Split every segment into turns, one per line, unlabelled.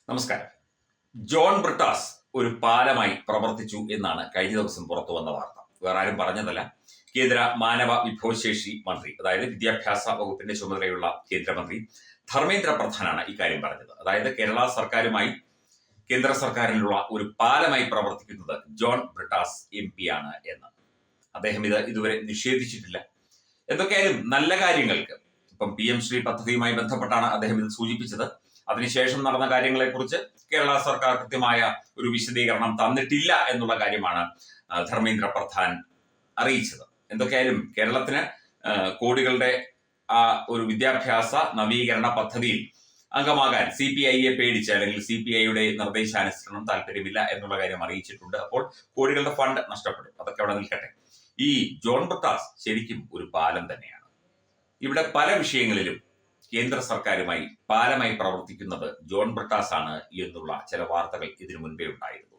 നമസ്കാരം. ജോൺ ബ്രിട്ടാസ് ഒരു പാലമായി പ്രവർത്തിച്ചു എന്നാണ് കഴിഞ്ഞ ദിവസം പുറത്തു വന്ന വാർത്ത. വേറെ ആരും പറഞ്ഞതല്ല. കേന്ദ്ര മാനവ വിഭവശേഷി മന്ത്രി, അതായത് വിദ്യാഭ്യാസ വകുപ്പിന്റെ ചുമതലയുള്ള കേന്ദ്രമന്ത്രി ധർമ്മേന്ദ്ര പ്രധാനാണ് ഇക്കാര്യം പറഞ്ഞത്. അതായത് കേരള സർക്കാരുമായി കേന്ദ്ര സർക്കാരിനുള്ള ഒരു പാലമായി പ്രവർത്തിക്കുന്നത് ജോൺ ബ്രിട്ടാസ് MP ആണ് എന്ന്. അദ്ദേഹം ഇതുവരെ നിഷേധിച്ചിട്ടില്ല. എന്തൊക്കെയായാലും നല്ല കാര്യങ്ങൾക്ക് ഇപ്പം PM ശ്രീ പദ്ധതിയുമായി ബന്ധപ്പെട്ടാണ് അദ്ദേഹം ഇത് സൂചിപ്പിച്ചത്. അതിനുശേഷം നടന്ന കാര്യങ്ങളെക്കുറിച്ച് കേരള സർക്കാർ കൃത്യമായ ഒരു വിശദീകരണം തന്നിട്ടില്ല എന്നുള്ള കാര്യമാണ് ധർമ്മേന്ദ്ര പ്രധാൻ അറിയിച്ചത്. എന്തൊക്കെയായാലും കേരളത്തിന് കോടികളുടെ ആ ഒരു വിദ്യാഭ്യാസ നവീകരണ പദ്ധതിയിൽ അംഗമാകാൻ CPIയെ പേടിച്ച് അല്ലെങ്കിൽ CPIയുടെ നിർദ്ദേശാനുസരണം താല്പര്യമില്ല എന്നുള്ള കാര്യം അറിയിച്ചിട്ടുണ്ട്. അപ്പോൾ കോടികളുടെ ഫണ്ട് നഷ്ടപ്പെടും. അതൊക്കെ അവിടെ നിൽക്കട്ടെ. ഈ ജോൺ ബ്രിട്ടാസ് ശരിക്കും ഒരു പാലം തന്നെയാണ്. ഇവിടെ പല വിഷയങ്ങളിലും കേന്ദ്ര സർക്കാരുമായി പാലമായി പ്രവർത്തിക്കുന്നത് ജോൺ ബ്രിട്ടാസ് ആണ് എന്നുള്ള ചില വാർത്തകൾ ഇതിനു മുൻപേ ഉണ്ടായിരുന്നു.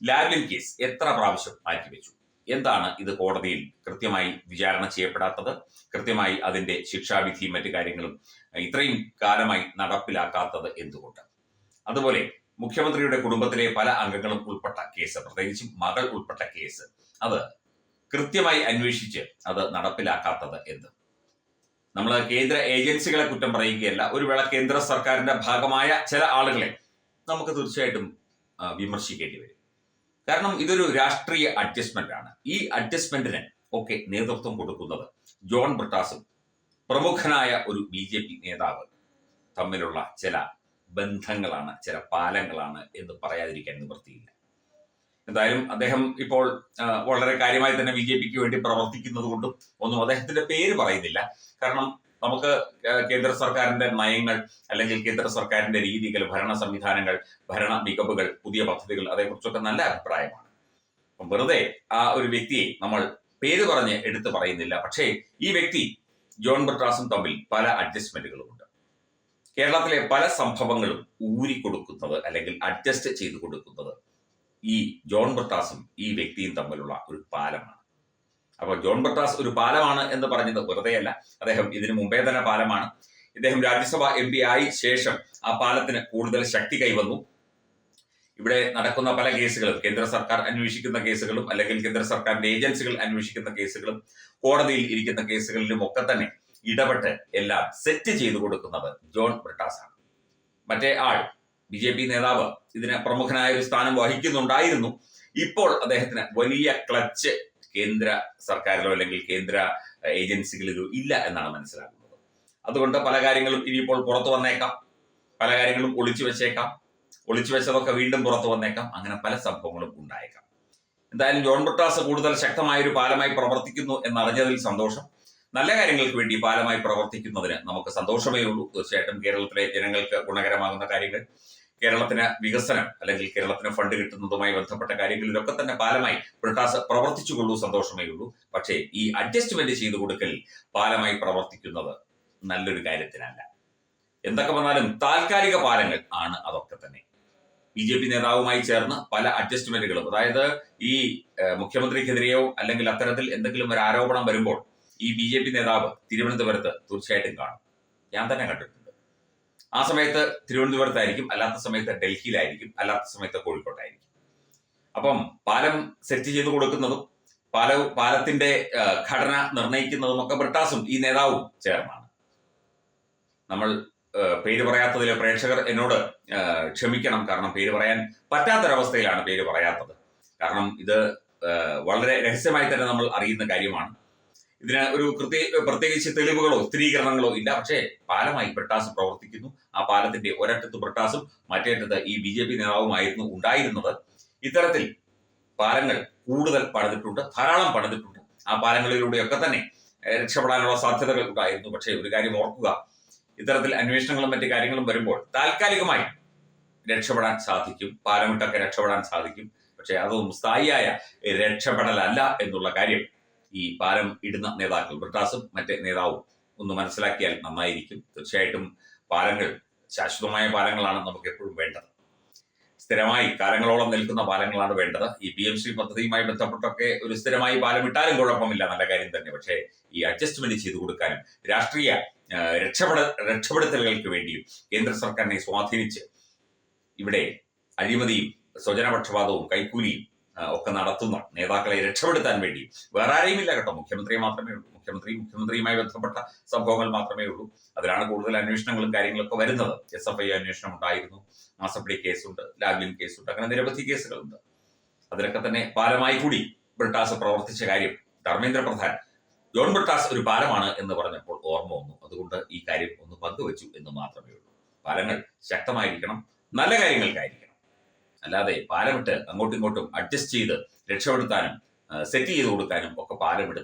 ലാവ്ലിൻ കേസ് എത്ര പ്രാവശ്യം മാറ്റിവെച്ചു? എന്താണ് ഇത് കോടതിയിൽ കൃത്യമായി വിചാരണ ചെയ്യപ്പെടാത്തത്? കൃത്യമായി അതിന്റെ ശിക്ഷാവിധിയും മറ്റു കാര്യങ്ങളും ഇത്രയും കാലമായി നടപ്പിലാക്കാത്തത് എന്തുകൊണ്ട്? അതുപോലെ മുഖ്യമന്ത്രിയുടെ കുടുംബത്തിലെ പല അംഗങ്ങളും ഉൾപ്പെട്ട കേസ്, പ്രത്യേകിച്ചും മകൾ ഉൾപ്പെട്ട കേസ്, അത് കൃത്യമായി അന്വേഷിച്ച് അത് നടപ്പിലാക്കാത്തത് എന്ത്? നമ്മൾ കേന്ദ്ര ഏജൻസികളെ കുറ്റം പറയുകയല്ല. ഒരു വേള കേന്ദ്ര സർക്കാരിന്റെ ഭാഗമായ ചില ആളുകളെ നമുക്ക് തീർച്ചയായിട്ടും വിമർശിക്കേണ്ടി വരും. കാരണം ഇതൊരു രാഷ്ട്രീയ അഡ്ജസ്റ്റ്മെന്റ് ആണ്. ഈ അഡ്ജസ്റ്റ്മെന്റിന് ഒക്കെ നേതൃത്വം കൊടുക്കുന്നത് ജോൺ ബ്രിട്ടാസും പ്രമുഖനായ ഒരു BJP നേതാവ് തമ്മിലുള്ള ചില ബന്ധങ്ങളാണ്, ചില പാലങ്ങളാണ് എന്ന് പറയാതിരിക്കാൻ നിവൃത്തിയില്ല. എന്തായാലും അദ്ദേഹം ഇപ്പോൾ വളരെ കാര്യമായി തന്നെ BJPക്ക് വേണ്ടി പ്രവർത്തിക്കുന്നത് കൊണ്ടും ഒന്നും അദ്ദേഹത്തിന്റെ പേര് പറയുന്നില്ല. കാരണം നമുക്ക് കേന്ദ്ര സർക്കാരിന്റെ നയങ്ങൾ അല്ലെങ്കിൽ കേന്ദ്ര സർക്കാരിന്റെ രീതികൾ, ഭരണ സംവിധാനങ്ങൾ, ഭരണ മികവുകൾ, പുതിയ പദ്ധതികൾ, അതേക്കുറിച്ചൊക്കെ നല്ല അഭിപ്രായമാണ്. അപ്പം വെറുതെ ആ ഒരു വ്യക്തിയെ നമ്മൾ പേര് പറഞ്ഞ് എടുത്തു പറയുന്നില്ല. പക്ഷേ ഈ വ്യക്തി ജോൺ ബ്രിട്ടാസും തമ്മിൽ പല അഡ്ജസ്റ്റ്മെന്റുകളുമുണ്ട്. കേരളത്തിലെ പല സംഭവങ്ങളും ഊരിക്കൊടുക്കുന്നത് അല്ലെങ്കിൽ അഡ്ജസ്റ്റ് ചെയ്തു കൊടുക്കുന്നത് ഈ ജോൺ ബ്രിട്ടാസും ഈ വ്യക്തിയും തമ്മിലുള്ള ഒരു പാലമാണ്. അപ്പോൾ ജോൺ ബ്രിട്ടാസ് ഒരു പാലമാണ് എന്ന് പറഞ്ഞത് വെറുതെയല്ല. അദ്ദേഹം ഇതിനു മുമ്പേ തന്നെ പാലമാണ്. ഇദ്ദേഹം രാജ്യസഭ MP ആയി ശേഷം ആ പാലത്തിന് കൂടുതൽ ശക്തി കൈവന്നു. ഇവിടെ നടക്കുന്ന പല കേസുകളും, കേന്ദ്ര സർക്കാർ അന്വേഷിക്കുന്ന കേസുകളും അല്ലെങ്കിൽ കേന്ദ്ര സർക്കാരിന്റെ ഏജൻസികൾ അന്വേഷിക്കുന്ന കേസുകളും കോടതിയിൽ ഇരിക്കുന്ന കേസുകളിലും ഒക്കെ തന്നെ ഇടപെട്ട് എല്ലാം സെറ്റ് ചെയ്തു കൊടുക്കുന്നത് ജോൺ ബ്രിട്ടാസ് ആണ്. മറ്റേ ആൾ BJP നേതാവ് ഇതിന് പ്രമുഖനായ ഒരു സ്ഥാനം വഹിക്കുന്നുണ്ടായിരുന്നു. ഇപ്പോൾ അദ്ദേഹത്തിന് വലിയ ക്ലച്ച് കേന്ദ്ര സർക്കാരിലോ അല്ലെങ്കിൽ കേന്ദ്ര ഏജൻസികളിലോ ഇല്ല എന്നാണ് മനസ്സിലാക്കുന്നത്. അതുകൊണ്ട് പല കാര്യങ്ങളും ഇനിയിപ്പോൾ പുറത്തു വന്നേക്കാം, പല കാര്യങ്ങളും ഒളിച്ചു വെച്ചേക്കാം, ഒളിച്ചു വെച്ചതൊക്കെ വീണ്ടും പുറത്തു വന്നേക്കാം. അങ്ങനെ പല സംഭവങ്ങളും ഉണ്ടായേക്കാം. എന്തായാലും ജോൺ ബ്രിട്ടാസ് കൂടുതൽ ശക്തമായ ഒരു പാലമായി പ്രവർത്തിക്കുന്നു എന്നറിഞ്ഞതിൽ സന്തോഷം. നല്ല കാര്യങ്ങൾക്ക് വേണ്ടി പാലമായി പ്രവർത്തിക്കുന്നതിന് നമുക്ക് സന്തോഷമേ ഉള്ളൂ. തീർച്ചയായിട്ടും കേരളത്തിലെ ജനങ്ങൾക്ക് ഗുണകരമാകുന്ന കാര്യങ്ങൾ, കേരളത്തിന് വികസനം അല്ലെങ്കിൽ കേരളത്തിന് ഫണ്ട് കിട്ടുന്നതുമായി ബന്ധപ്പെട്ട കാര്യങ്ങളിലൊക്കെ തന്നെ പാലമായി ബ്രിട്ടാസ് പ്രവർത്തിച്ചുകൊള്ളൂ, സന്തോഷമേ ഉള്ളൂ. പക്ഷേ ഈ അഡ്ജസ്റ്റ്മെന്റ് ചെയ്തു കൊടുക്കലിൽ പാലമായി പ്രവർത്തിക്കുന്നത് നല്ലൊരു കാര്യത്തിനല്ല. എന്തൊക്കെ വന്നാലും താൽക്കാലിക പാലങ്ങൾ ആണ് അതൊക്കെ തന്നെ. BJP നേതാവുമായി ചേർന്ന് പല അഡ്ജസ്റ്റ്മെന്റുകളും, അതായത് ഈ മുഖ്യമന്ത്രിക്കെതിരെയോ അല്ലെങ്കിൽ അത്തരത്തിൽ എന്തെങ്കിലും ഒരു ആരോപണം വരുമ്പോൾ ഈ BJP നേതാവ് തിരുവനന്തപുരത്ത് തീർച്ചയായിട്ടും കാണും. ഞാൻ തന്നെ കണ്ടിട്ടുണ്ട്. ആ സമയത്ത് തിരുവനന്തപുരത്തായിരിക്കും, അല്ലാത്ത സമയത്ത് ഡൽഹിയിലായിരിക്കും, അല്ലാത്ത സമയത്ത് കോഴിക്കോട്ടായിരിക്കും. അപ്പം പാലം സെറ്റ് ചെയ്ത് കൊടുക്കുന്നതും പാലത്തിന്റെ ഘടന നിർണ്ണയിക്കുന്നതും ഒക്കെ ബ്രിട്ടാസും ഈ നേതാവും ചേർന്നാണ്. നമ്മൾ പേര് പറയാത്തതിലെ പ്രേക്ഷകർ എന്നോട് ക്ഷമിക്കണം. കാരണം പേര് പറയാൻ പറ്റാത്തൊരവസ്ഥയിലാണ് പേര് പറയാത്തത്. കാരണം ഇത് വളരെ രഹസ്യമായി തന്നെ നമ്മൾ അറിയുന്ന കാര്യമാണ്. ഇതിന് ഒരു പ്രത്യേകിച്ച് തെളിവുകളോ സ്ഥിരീകരണങ്ങളോ ഇല്ല. പക്ഷേ പാലമായി ബ്രിട്ടാസ് പ്രവർത്തിക്കുന്നു. ആ പാലത്തിന്റെ ഒരറ്റത്ത് ബ്രിട്ടാസും മറ്റേറ്റത്ത് ഈ BJP നേതാവുമായിരുന്നു ഉണ്ടായിരുന്നത്. ഇത്തരത്തിൽ പാലങ്ങൾ കൂടുതൽ പണിതിട്ടുണ്ട്, ധാരാളം പണിതിട്ടുണ്ട്. ആ പാലങ്ങളിലൂടെയൊക്കെ തന്നെ രക്ഷപ്പെടാനുള്ള സാധ്യതകൾ ഉണ്ടായിരുന്നു. പക്ഷേ ഒരു കാര്യം ഓർക്കുക, ഇത്തരത്തിൽ അന്വേഷണങ്ങളും മറ്റു കാര്യങ്ങളും വരുമ്പോൾ താൽക്കാലികമായി രക്ഷപ്പെടാൻ സാധിക്കും, പാലമിട്ടൊക്കെ രക്ഷപ്പെടാൻ സാധിക്കും. പക്ഷെ അതൊന്നും സ്ഥായിയായ രക്ഷപ്പെടലല്ല എന്നുള്ള കാര്യം ഈ പാലം ഇടുന്ന നേതാക്കൾ, ബ്രിട്ടാസും മറ്റേ നേതാവും ഒന്ന് മനസ്സിലാക്കിയാൽ നന്നായിരിക്കും. തീർച്ചയായിട്ടും പാലങ്ങൾ ശാശ്വതമായ പാലങ്ങളാണ് നമുക്ക് എപ്പോഴും വേണ്ടത്. സ്ഥിരമായി കാലങ്ങളോളം നിൽക്കുന്ന പാലങ്ങളാണ് വേണ്ടത്. ഈ PM ശ്രീ പദ്ധതിയുമായി ബന്ധപ്പെട്ടൊക്കെ ഒരു സ്ഥിരമായി പാലം ഇട്ടാലും കുഴപ്പമില്ല, നല്ല കാര്യം തന്നെ. പക്ഷേ ഈ അഡ്ജസ്റ്റ്മെന്റ് ചെയ്തു കൊടുക്കാനും രാഷ്ട്രീയ രക്ഷപ്പെടുത്തലുകൾക്ക് വേണ്ടിയും കേന്ദ്ര സർക്കാരിനെ സ്വാധീനിച്ച് ഇവിടെ അഴിമതിയും സ്വജനപക്ഷപാതവും കൈക്കൂലിയും ഒക്കെ നടത്തുന്ന നേതാക്കളെ രക്ഷപ്പെടുത്താൻ വേണ്ടി വേറെ ആരെയും ഇല്ല കേട്ടോ. മുഖ്യമന്ത്രിയെ മാത്രമേ ഉള്ളൂ. മുഖ്യമന്ത്രിയുമായി ബന്ധപ്പെട്ട സംഭവങ്ങൾ മാത്രമേ ഉള്ളൂ. അതിലാണ് കൂടുതൽ അന്വേഷണങ്ങളും കാര്യങ്ങളൊക്കെ വരുന്നത്. SFI അന്വേഷണം ഉണ്ടായിരുന്നു, മാസപ്പടി കേസുണ്ട്, ലാവ്ലിൻ കേസുണ്ട്, അങ്ങനെ നിരവധി കേസുകളുണ്ട്. അതിലൊക്കെ തന്നെ പാലമായി കൂടി ബ്രിട്ടാസ് പ്രവർത്തിച്ച കാര്യം ധർമ്മേന്ദ്ര പ്രധാൻ ജോൺ ബ്രിട്ടാസ് ഒരു പാലമാണ് എന്ന് പറഞ്ഞപ്പോൾ ഓർമ്മ വന്നു. അതുകൊണ്ട് ഈ കാര്യം ഒന്ന് പങ്കുവച്ചു എന്ന് മാത്രമേ ഉള്ളൂ. പാലങ്ങൾ ശക്തമായിരിക്കണം, നല്ല കാര്യങ്ങൾക്കായിരിക്കണം. അല്ലാതെ പാലമിട്ട് അങ്ങോട്ടും ഇങ്ങോട്ടും അഡ്ജസ്റ്റ് ചെയ്ത് രക്ഷപ്പെടുത്താനും സെറ്റ് ചെയ്ത് കൊടുക്കാനും ഒക്കെ പാലമിടുന്ന